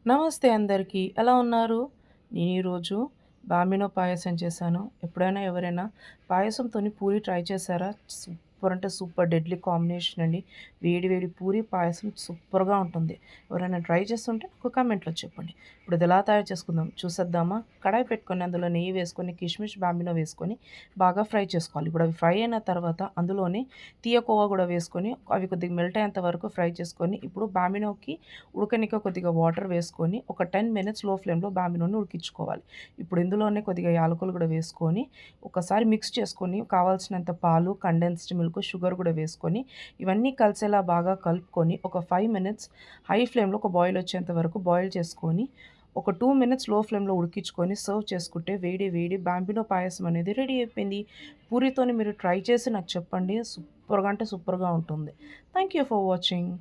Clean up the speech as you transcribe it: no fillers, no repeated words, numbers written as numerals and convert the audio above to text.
నమస్తే అందరికీ. ఎలా ఉన్నారు? నేను ఈరోజు బామినో పాయసం చేశాను. ఎప్పుడైనా ఎవరైనా పాయసంతోని పూరి ట్రై చేశారా? సూపర్ అంటే సూపర్ డెడ్లీ కాంబినేషన్ అండి. వేడి వేడి పూరి పాయసం సూపర్‌గా ఉంటుంది. ఎవరైనా ట్రై చేస్తుంటే నాకు కామెంట్‌లో చెప్పండి. ఇప్పుడు ఇది ఎలా తయారు చేసుకుందాం చూసేద్దామా? కడాయి పెట్టుకొని అందులో నెయ్యి వేసుకొని, కిస్మిస్, బామినో వేసుకొని బాగా ఫ్రై చేసుకోవాలి. ఇప్పుడు అవి ఫ్రై అయిన తర్వాత అందులోనే తీయ కోవా కూడా వేసుకొని అవి కొద్దిగా మెల్ట్ అయ్యేంత వరకు ఫ్రై చేసుకొని, ఇప్పుడు బామినోకి ఉడకనిక కొద్దిగా వాటర్ వేసుకొని ఒక 10 మినిట్స్ లో ఫ్లేమ్‌లో బాంబినోని ఉడికించుకోవాలి. ఇప్పుడు ఇందులోనే కొద్దిగా యాలకులు గూడా వేసుకొని, ఒకసారి మిక్స్ చేసుకొని కావాల్సినంత పాలు, కండెన్స్డ్ మిల్క్, షుగర్ గూడా వేసుకొని, ఇవన్నీ కలిసేలా బాగా కలుపుకొని ఒక 5 మినిట్స్ హై ఫ్లేమ్‌లో ఒక బాయిల్ వచ్చేంత వరకు బాయిల్ చేసుకొని, ఒక 2 మినిట్స్ లో ఫ్లేమ్‌లో ఉడికించుకొని సర్వ్ చేసుకుంటే వేడి వేడి బాంబినో పాయసం అనేది రెడీ అయిపోయింది. పూరితోని మీరు ట్రై చేసి నాకు చెప్పండి. సూపర్‌గా అంటే సూపర్‌గా ఉంటుంది. Thank you for watching.